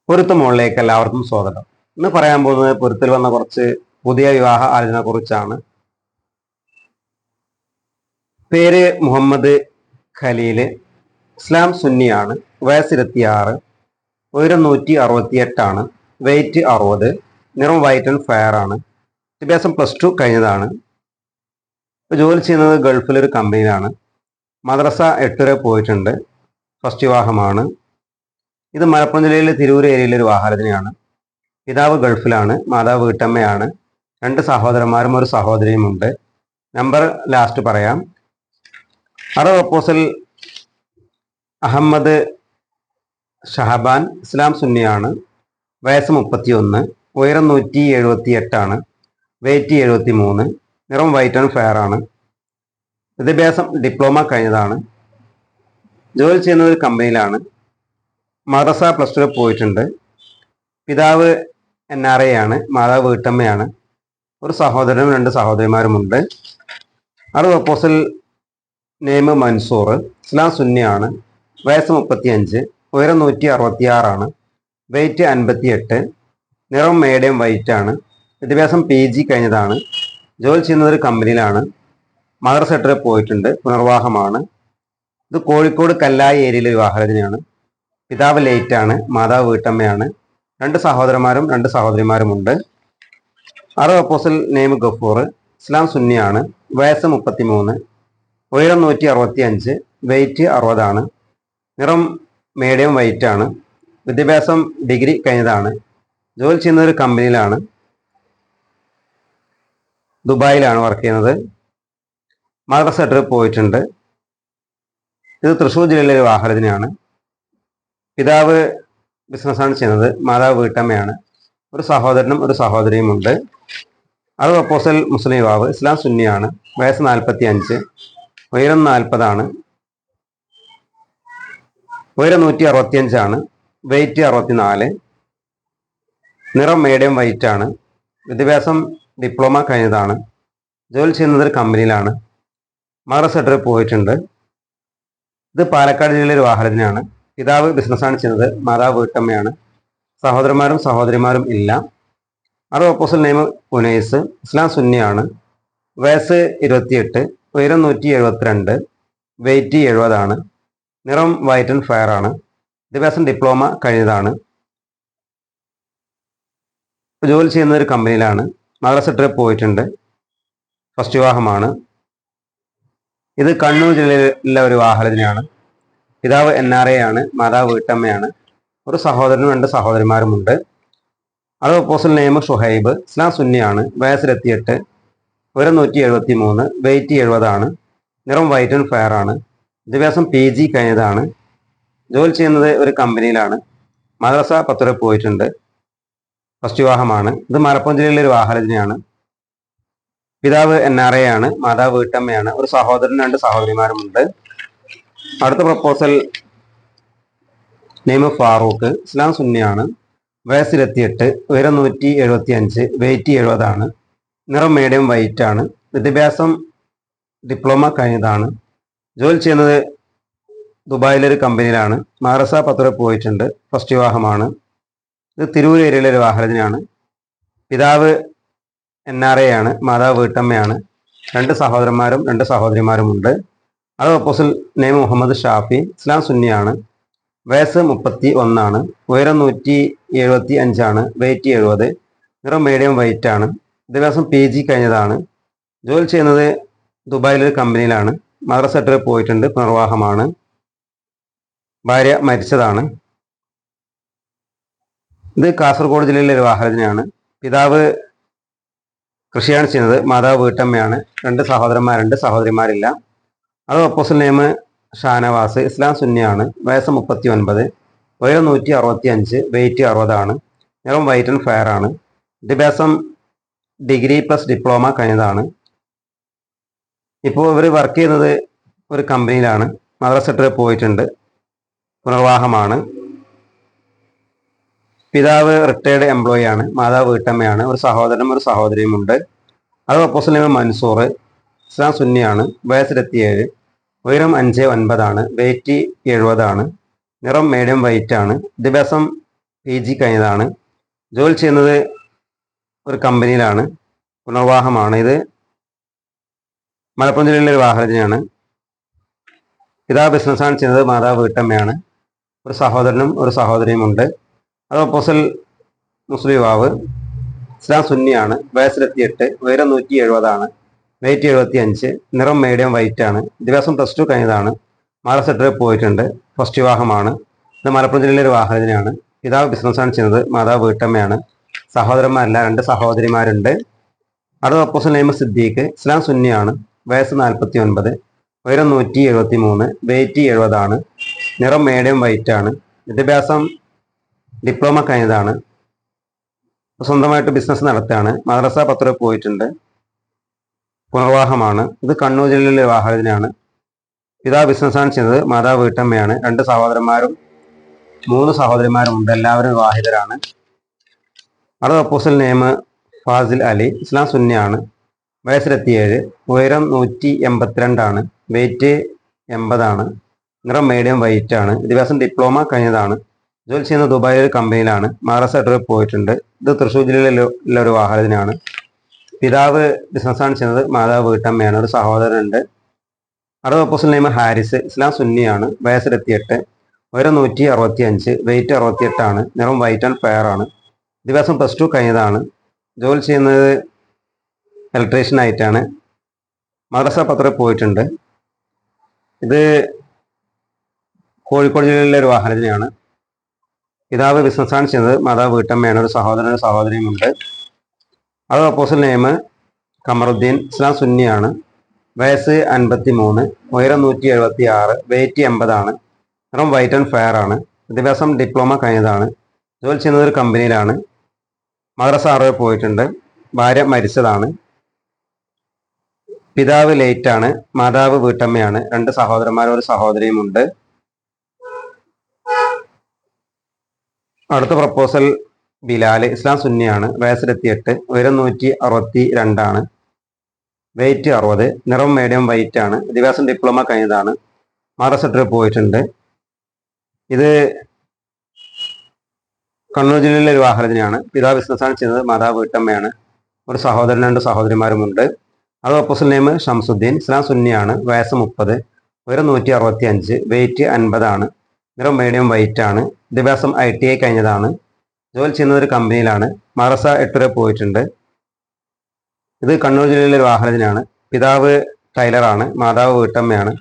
പൊരുത്ത മുകളിലേക്ക് എല്ലാവർക്കും സ്വാഗതം. ഇന്ന് പറയാൻ പോകുന്നത് പൊരുത്തിൽ വന്ന കുറച്ച് പുതിയ വിവാഹ ആലോചനയെ കുറിച്ചാണ്. പേര് മുഹമ്മദ് ഖലീല്, ഇസ്ലാം സുന്നിയാണ്, വയസ്സ് 26, ഉയരം 168, വെയിറ്റ് 60, നിറം വൈറ്റ് ആൻഡ് ഫയർ ആണ്, വിദ്യാഭ്യാസം +2 കഴിഞ്ഞതാണ്. ജോലി ചെയ്യുന്നത് ഗൾഫിലൊരു കമ്പനിയിലാണ്. മദ്രസ 8 വരെ പോയിട്ടുണ്ട്. ഫസ്റ്റ് വിവാഹമാണ്. ഇത് മലപ്പുറം ജില്ലയിലെ തിരൂർ ഏരിയയിലെ ഒരു വിവാഹാലോചനയാണ്. പിതാവ് ഗൾഫിലാണ്, മാതാവ് വീട്ടമ്മയാണ്. 2 സഹോദരന്മാരും ഒരു സഹോദരിയും ഉണ്ട്. നമ്പർ ലാസ്റ്റ് പറയാം. പ്രപ്പോസൽ അഹമ്മദ് ഷഹബാൻ, ഇസ്ലാം സുന്നിയാണ്, വയസ്സ് 31, ഉയരം 178, വെയിറ്റ് 73, നിറം വൈറ്റ് ആൻഡ് ഫയർ ആണ്, വിദ്യാഭ്യാസം ഡിപ്ലോമ കഴിഞ്ഞതാണ്. ജോലി ചെയ്യുന്നത് ഒരു കമ്പനിയിലാണ്. മദ്രസ +2 വരെ പോയിട്ടുണ്ട്. പിതാവ് NRI ആണ്, മാതാവ് വീട്ടമ്മയാണ്. ഒരു സഹോദരനും 2 സഹോദരിമാരുമുണ്ട്. പ്രപ്പോസൽ നെയിം മൻസൂർ, ഇസ്ലാം സുന്നിയാണ്, വയസ്സ് 35, ഉയരം 166, വെയിറ്റ് 58, നിറം മീഡിയം വൈറ്റ് ആണ്, വിദ്യാഭ്യാസം PG കഴിഞ്ഞതാണ്. ജോലി ചെയ്യുന്നത് ഒരു കമ്പനിയിലാണ്. മദ്രസ 8 വരെ പോയിട്ടുണ്ട്. പുനർവാഹമാണ്. ഇത് കോഴിക്കോട് കല്ലായി ഏരിയയിലെ വിവാഹാലോചനയാണ്. പിതാവ് ലേറ്റ് ആണ്, മാതാവ് വീട്ടമ്മയാണ്. 2 സഹോദരന്മാരും 2 സഹോദരിമാരുമുണ്ട്. പ്രപ്പോസൽ നെയിം ഗഫൂർ, ഇസ്ലാം സുന്നിയാണ്, വയസ്സ് 33, ഉയരം 165, വെയിറ്റ് 60, നിറം മീഡിയം വൈറ്റ് ആണ്, വിദ്യാഭ്യാസം ഡിഗ്രി കഴിഞ്ഞതാണ്. ജോലി ചെയ്യുന്നത് ഒരു കമ്പനിയിലാണ്. ദുബായിലാണ് വർക്ക് ചെയ്യുന്നത്. മദ്രസ 8 വരെ പോയിട്ടുണ്ട്. ഇത് തൃശ്ശൂർ ജില്ലയിലെ ഒരു വിവാഹാലോചനയാണ്. പിതാവ് ബിസിനസ്സാണ് ചെയ്യുന്നത്, മാതാവ് വീട്ടമ്മയാണ്. ഒരു സഹോദരനും ഒരു സഹോദരിയും ഉണ്ട്. പ്രപ്പോസൽ മുസ്ലിം യുവാവ്, ഇസ്ലാം സുന്നിയാണ്, വയസ്സ് 45, ഉയരം 40, ഉയരം 165, വെയിറ്റ് 64, നിറം മീഡിയം വൈറ്റ് ആണ്, വിദ്യാഭ്യാസം ഡിപ്ലോമ കഴിഞ്ഞതാണ്. ജോലി ചെയ്യുന്നത് ഒരു കമ്പനിയിലാണ്. മദ്രസ 8 വരെ പോയിട്ടുണ്ട്. ഇത് പാലക്കാട് ജില്ലയിലെ ഒരു വിവാഹാലോചനയാണ്. പിതാവ് ബിസിനസ്സാണ് ചെയ്യുന്നത്, മാതാവ് വീട്ടമ്മയാണ്. സഹോദരന്മാരും സഹോദരിമാരും ഇല്ല. പ്രപ്പോസൽ നെയിം ഉനൈസ്, ഇസ്ലാം സുന്നിയാണ്, വയസ്സ് 28, ഉയരം 172, വെയിറ്റ് 70, നിറം വൈറ്റ് ആൻഡ് ഫയർ ആണ്, വിദ്യാഭ്യാസം ഡിപ്ലോമ കഴിഞ്ഞതാണ്. ജോലി ചെയ്യുന്ന ഒരു കമ്പനിയിലാണ്. മദ്രസ 8 വരെ പോയിട്ടുണ്ട്. ഫസ്റ്റ് വിവാഹമാണ്. ഇത് കണ്ണൂർ ജില്ലയിലെ ഒരു വിവാഹാലോചനയാണ്. പിതാവ് NRI ആണ്, മാതാവ് വീട്ടമ്മയാണ്. ഒരു സഹോദരനും 2 സഹോദരിമാരുമുണ്ട്. പ്രപ്പോസൽ നെയിം ഷുഹൈബ്, ഇസ്ലാം സുന്നിയാണ്, വയസ്സ് 28, ഉയരം 173, വെയിറ്റ് 70, നിറം വൈറ്റ് ആൻഡ് ഫയർ ആണ്, വിദ്യാഭ്യാസം PG കഴിഞ്ഞതാണ്. ജോലി ചെയ്യുന്നത് ഒരു കമ്പനിയിലാണ്. മദ്രസ 10 വരെ പോയിട്ടുണ്ട്. ഫസ്റ്റ് വിവാഹമാണ്. ഇത് മലപ്പുറം ജില്ലയിലെ ഒരു വിവാഹാലോചനയാണ്. പിതാവ് NRI ആണ്, മാതാവ് വീട്ടമ്മയാണ്. ഒരു സഹോദരനും 2 സഹോദരിമാരുമുണ്ട്. അടുത്ത പ്രപ്പോസൽ നെയിം ഫാറൂഖ്, ഇസ്ലാം സുന്നിയാണ്, വയസ്സ് 28, ഉയരം 175, വെയിറ്റ് 70, നിറം മീഡിയം വൈറ്റ് ആണ്, വിദ്യാഭ്യാസം ഡിപ്ലോമ കഴിഞ്ഞതാണ്. ജോലി ചെയ്യുന്നത് ദുബായിലൊരു കമ്പനിയിലാണ്. മദ്രസ 10 വരെ പോയിട്ടുണ്ട്. ഫസ്റ്റ് വിവാഹമാണ്. ഇത് തിരൂർ ഏരിയയിലെ ഒരു വിവാഹാലോചനയാണ്. പിതാവ് NRI ആണ്, മാതാവ് വീട്ടമ്മയാണ്. 2 സഹോദരന്മാരും 2 സഹോദരിമാരുമുണ്ട്. പ്രപ്പോസൽ നെയിം മുഹമ്മദ് ഷാഫി, ഇസ്ലാം സുന്നിയാണ്, വയസ്സ് 31, ഉയരം 175, വെയിറ്റ് 70, നിറം മീഡിയം വൈറ്റ് ആണ്, വിദ്യാഭ്യാസം PG കഴിഞ്ഞതാണ്. ജോലി ചെയ്യുന്നത് ദുബായിലൊരു കമ്പനിയിലാണ്. മദ്രസ 8 വരെ പോയിട്ടുണ്ട്. പുനർവാഹമാണ്. ഭാര്യ മരിച്ചതാണ്. ഇത് കാസർഗോഡ് ജില്ലയിലെ ഒരു വിവാഹാലോചനയാണ്. പിതാവ് കൃഷിയാണ് ചെയ്യുന്നത്, മാതാവ് വീട്ടമ്മയാണ്. 2 സഹോദരന്മാർ 2 സഹോദരിമാരില്ല. പ്രപ്പോസൽ നെയിം ഷാനവാസ്, ഇസ്ലാം സുന്നിയാണ്, വയസ്സ് 39, ഉയരം 165, വെയിറ്റ് 60, നിറം വൈറ്റ് ആൻഡ് ഫയർ ആണ്, വിദ്യാഭ്യാസം ഡിഗ്രി + ഡിപ്ലോമ കഴിഞ്ഞതാണ്. ഇപ്പോൾ ഇവർ വർക്ക് ചെയ്യുന്നത് ഒരു കമ്പനിയിലാണ്. മദ്രസ 8 വരെ പോയിട്ടുണ്ട്. പുനർവാഹമാണ്. പിതാവ് റിട്ടയർഡ് എംപ്ലോയി ആണ്, മാതാവ് വീട്ടമ്മയാണ്. ഒരു സഹോദരനും ഒരു സഹോദരിയും ഉണ്ട്. പ്രപ്പോസൽ നെയിം മൻസൂർ, ഇസ്ലാം സുന്നിയാണ്, വയസ്സ് 27, ഉയരം 5'9", വെയിറ്റ് 70, നിറം മീഡിയം വൈറ്റ് ആണ്, വിദ്യാഭ്യാസം PG കഴിഞ്ഞതാണ്. ജോലി ചെയ്യുന്നത് ഒരു കമ്പനിയിലാണ്. പുനർവാഹമാണ്. ഇത് മലപ്പുറം ജില്ലയിലെ ഒരു വാഹനത്തിനാണ്. പിതാവ് ബിസിനസ്സാണ് ചെയ്യുന്നത്. മാതാവ് വീട്ടമ്മയാണ്. ഒരു സഹോദരനും ഒരു സഹോദരിയും ഉണ്ട്. അത് അപ്പോസ്തൽ മുസ്ലിം യുവാവ്. ഇസ്ലാം സുന്നിയാണ്. വയസ്സ് 28, ഉയരം 170, വെയിറ്റ് 75, നിറം മീഡിയം വൈറ്റ് ആണ്. വിദ്യാഭ്യാസം +2 കഴിഞ്ഞതാണ്. മഹാരാഷ്ട്രയിൽ പോയിട്ടുണ്ട്. ഫസ്റ്റ് വിവാഹമാണ്. ഇത് മലപ്പുറം ജില്ലയിലെ ഒരു വാഹനത്തിനാണ്. പിതാവ് ബിസിനസ്സാണ് ചെയ്യുന്നത്. മാതാവ് വീട്ടമ്മയാണ്. സഹോദരന്മാരല്ല, 2 സഹോദരിമാരുണ്ട്. അടുത്ത അപ്പോസ്തലൻ നെയിം സിദ്ദീഖ്. ഇസ്ലാം സുന്നിയാണ്. വയസ്സ് 49, ഉയരം 173, വെയിറ്റ് 70, നിറം മീഡിയം വൈറ്റ് ആണ്. വിദ്യാഭ്യാസം ഡിപ്ലോമ കഴിഞ്ഞതാണ്. സ്വന്തമായിട്ട് ബിസിനസ് നടത്തുകയാണ്. മദ്രസ പത്ര പോയിട്ടുണ്ട്. പുനർവാഹമാണ്. ഇത് കണ്ണൂർ ജില്ലയിലെ വാഹനത്തിനാണ്. പിതാവ് ബിസിനസ്സാണ് ചെയ്യുന്നത്. മാതാവ് വീട്ടമ്മയാണ്. 2 സഹോദരന്മാരും 3 സഹോദരിമാരും ഉണ്ട്. എല്ലാവരും വിവാഹിതരാണ്. അടുത്ത അപ്പോസ്തലൻ നെയിം ഫാസിൽ അലി. ഇസ്ലാം സുന്നിയാണ്. വയസ്സ് 27, ഉയരം 182, വെയിറ്റ് 80, നിറം മീഡിയം വൈറ്റ് ആണ്. വിദ്യാഭ്യാസം ഡിപ്ലോമ കഴിഞ്ഞതാണ്. ജോലി ചെയ്യുന്ന ദുബായിൽ ഒരു കമ്പനിയിലാണ്. മഹാരാഷ്ട്രയിൽ പോയിട്ടുണ്ട്. ഇത് തൃശ്ശൂർ ജില്ലയിലെ ഒരു വാഹനത്തിനാണ്. പിതാവ് ബിസിനസ്സാണ് ചെയ്യുന്നത്. മാതാവ് വീട്ടമ്മയാണ്. ഒരു സഹോദരനുണ്ട്. അടുത്ത അപ്പോസ്തലൻ നെയിം ഹാരിസ്. ഇസ്ലാം സുന്നിയാണ്. വയസ്സ് 28, ഉയരം 165, വെയിറ്റ് 68, നിറം വൈറ്റ് ആൻഡ് ഫെയർ ആണ്. വിദ്യാഭ്യാസം +2 കഴിഞ്ഞതാണ്. ജോലി ചെയ്യുന്നത് ഇലക്ട്രീഷ്യൻ ആയിട്ടാണ്. മദ്രസ പത്രത്തിൽ പോയിട്ടുണ്ട്. ഇത് കോഴിക്കോട് ജില്ലയിലെ ഒരു വാഹനത്തിനാണ്. പിതാവ് ബിസിനസ്സാണ് ചെയ്യുന്നത്. മാതാവ് വീട്ടമ്മയാണ്. ഒരു സഹോദരനും സഹോദരിയും ഉണ്ട്. അത് അപ്പോസ്തലൻ നെയിം കമറുദ്ദീൻ. ഇസ്ലാം സുന്നിയാണ്. വയസ്സ് 53, ഉയരം 176, വെയിറ്റ് 80, നിറം വൈറ്റ് ആൻഡ് ഫെയർ ആണ്. വിദ്യാഭ്യാസം ഡിപ്ലോമ കഴിഞ്ഞതാണ്. ജോലി ചെയ്യുന്നത് ഒരു കമ്പനിയിലാണ്. മദ്രസ 6 പോയിട്ടുണ്ട്. ഭാര്യ മരിച്ചതാണ്. പിതാവ് ലേറ്റാണ്. മാതാവ് വീട്ടമ്മയാണ്. 2 സഹോദരന്മാരും ഒരു സഹോദരിയും ഉണ്ട്. അടുത്ത പ്രപ്പോസൽ ബിലാൽ. ഇസ്ലാം സുന്നിയാണ്. വയസ്സ് 28, ഉയരം 162, വെയിറ്റ് 60, നിറം മീഡിയം വൈറ്റ് ആണ്. വിദ്യാഭ്യാസം ഡിപ്ലോമ കഴിഞ്ഞതാണ്. മഹാരാഷ്ട്രയിൽ പോയിട്ടുണ്ട്. ഇത് കണ്ണൂർ ജില്ലയിലെ ഒരു വാഹനത്തിനാണ്. പിതാവ് ബിസിനസ്സാണ് ചെയ്യുന്നത്. മാതാവ് വീട്ടമ്മയാണ്. ഒരു സഹോദരൻ 2 സഹോദരിമാരുമുണ്ട്. അത് അപ്പോസ്തലൻ നെയിം ഷംസുദ്ദീൻ. ഇസ്ലാം സുന്നിയാണ്. വയസ്സ് 30, ഉയരം 165, വെയിറ്റ് 50, നിറം മീഡിയം വൈറ്റ് ആണ്. വിദ്യാഭ്യാസം ITI കഴിഞ്ഞതാണ്. ജോലി ചെയ്യുന്നത് ഒരു കമ്പനിയിലാണ്. മദ്രസ 8 വരെ പോയിട്ടുണ്ട്. ഇത് കണ്ണൂർ ജില്ലയിലെ ഒരു വാഹനത്തിനാണ്. പിതാവ് ടൈലറാണ്. മാതാവ് വീട്ടമ്മയാണ്.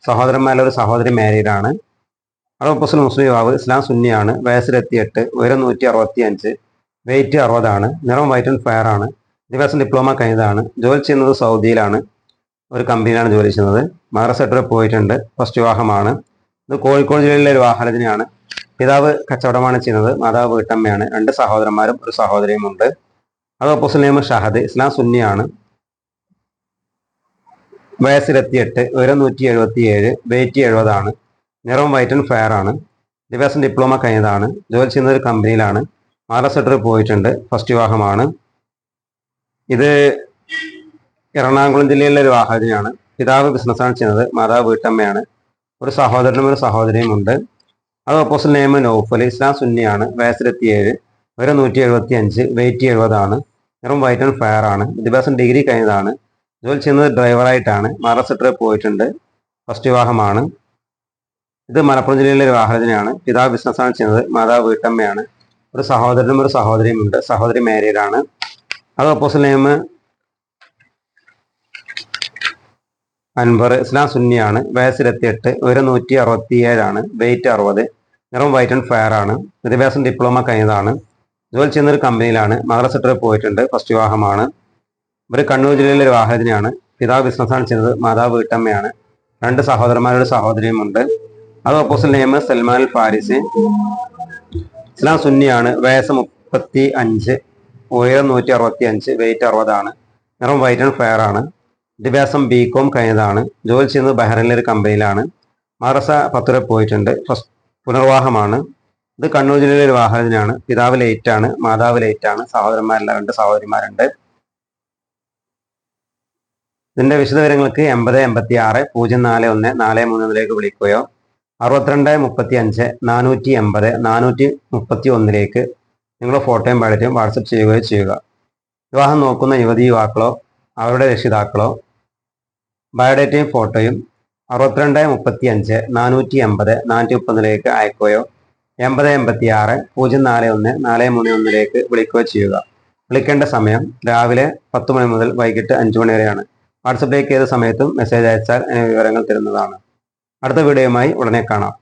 സഹോദരന്മാരിലെ ഒരു സഹോദരി മാരീഡാണ്. അത് അപ്പോസ്തലൻ മുസ്ലിം യുവാവ്. ഇസ്ലാം സുന്നിയാണ്. വയസ്സ് 28, ഉയരം 165, വെയിറ്റ് 60, നിറം വൈറ്റ് ആൻഡ് ഫെയർ ആണ്. വിദ്യാഭ്യാസം ഡിപ്ലോമ കഴിഞ്ഞതാണ്. ജോലി ചെയ്യുന്നത് സൗദിയിലാണ്. ഒരു കമ്പനിയിലാണ് ജോലി ചെയ്യുന്നത്. മദ്രസ 8 വരെ പോയിട്ടുണ്ട്. ഫസ്റ്റ് വിവാഹമാണ്. ഇത് കോഴിക്കോട് ജില്ലയിലെ ഒരു വാഹനത്തിനാണ്. പിതാവ് കച്ചവടമാണ് ചെയ്യുന്നത്. മാതാവ് വീട്ടമ്മയാണ്. 2 സഹോദരന്മാരും ഒരു സഹോദരിയും ഉണ്ട്. അത് അപ്പോസ്തലൻ നെയിം ഷഹദ്. ഇസ്ലാം സുന്നിയാണ്. വയസ്സ് 28, ഉയരം 177, വെയിറ്റ് 70, നിറം വൈറ്റ് ആൻഡ് ഫെയർ ആണ്. വിദ്യാഭ്യാസം ഡിപ്ലോമ കഴിഞ്ഞതാണ്. ജോലി ചെയ്യുന്നത് ഒരു കമ്പനിയിലാണ്. മദ്രസ 8 പോയിട്ടുണ്ട്. ഫസ്റ്റ് വിവാഹമാണ്. ഇത് എറണാകുളം ജില്ലയിലെ ഒരു വാഹനത്തിനാണ്. പിതാവ് ബിസിനസ്സാണ് ചെയ്യുന്നത്. മാതാവ് വീട്ടമ്മയാണ്. ഒരു സഹോദരനും ഒരു സഹോദരിയും ഉണ്ട്. അത് അപ്പോസ്തലൻ നെയിം നൗഫൽ. ഇസ്ലാം സുന്നിയാണ്. വയസ്സ് 27, ഉയരം 175, വെയിറ്റ് 70, നിറം വൈറ്റ് ആൻഡ് ഫെയർ ആണ്. വിദ്യാഭ്യാസം ഡിഗ്രി കഴിഞ്ഞതാണ്. ജോലി ചെയ്യുന്നത് ഡ്രൈവറായിട്ടാണ്. മദ്രസ 8 പോയിട്ടുണ്ട്. ഫസ്റ്റ് വിവാഹമാണ്. ഇത് മലപ്പുറം ജില്ലയിലെ ഒരു വാഹനത്തിനാണ്. പിതാവ് ബിസിനസ്സാണ് ചെയ്യുന്നത്. മാതാവ് വീട്ടമ്മയാണ്. ഒരു സഹോദരനും ഒരു സഹോദരിയും ഉണ്ട്. സഹോദരി മാരീഡാണ്. അത് അപ്പോസ്തലൻ നെയിം അൻവർ. ഇസ്ലാം സുന്നിയാണ്. വയസ്സ് 28, ഉയരം 167, വെയിറ്റ് 60, നിറം വൈറ്റ് ആൻഡ് ഫെയർ ആണ്. വിദ്യാഭ്യാസം ഡിപ്ലോമ കഴിഞ്ഞതാണ്. ജോലി ചെയ്യുന്ന ഒരു കമ്പനിയിലാണ്. മദ്രസ 8 പോയിട്ടുണ്ട്. ഫസ്റ്റ് വിവാഹമാണ്. ഇവർ കണ്ണൂർ ജില്ലയിലെ ഒരു വാഹനത്തിനാണ്. പിതാവ് ബിസിനസ്സാണ് ചെയ്യുന്നത്. മാതാവ് വീട്ടമ്മയാണ്. 2 സഹോദരന്മാരുടെ സഹോദരിയും ഉണ്ട്. അത് അപ്പോസ്തലൻ നെയിം സൽമാൻ അൽ ഫാരിസി. ഇസ്ലാം സുന്നിയാണ്. വയസ്സ് 35, ഉയരം 165, വെയിറ്റ് 60, നിറം വൈറ്റ് ആൻഡ് ഫെയർ ആണ്. വിദ്യാഭ്യാസം BCom കഴിഞ്ഞതാണ്. ജോലി ചെയ്യുന്നത് ബഹ്റൈനിലെ ഒരു കമ്പനിയിലാണ്. മദ്രസ 10 വരെ പോയിട്ടുണ്ട്. ഫസ്റ്റ് പുനർവാഹമാണ്. ഇത് കണ്ണൂർ ജില്ലയിലെ ഒരു വാഹനത്തിനാണ്. പിതാവ് ലേറ്റാണ്. മാതാവ് ലേറ്റാണ്. സഹോദരന്മാരല്ല, 2 സഹോദരിമാരുണ്ട്. ഇതിന്റെ വിശദവിവരങ്ങൾക്ക് 80 86 041 431 വിളിക്കുകയോ 6235 480 431 നിങ്ങളുടെ ഫോട്ടോയും ബയോഡേറ്റയും വാട്സപ്പ് ചെയ്യുകയോ ചെയ്യുക. വിവാഹം നോക്കുന്ന യുവതി യുവാക്കളോ അവരുടെ രക്ഷിതാക്കളോ ബയോഡേറ്റയും ഫോട്ടോയും 6235 480 431 അയക്കുകയോ 8086 041 431 വിളിക്കുകയോ ചെയ്യുക. വിളിക്കേണ്ട സമയം രാവിലെ 10 മണി മുതൽ വൈകിട്ട് 5 മണി വരെയാണ്. വാട്സപ്പിലേക്ക് ഏത് സമയത്തും മെസ്സേജ് അയച്ചാൽ വിവരങ്ങൾ തരുന്നതാണ്. അടുത്ത വീഡിയോയുമായി ഉടനെ കാണാം.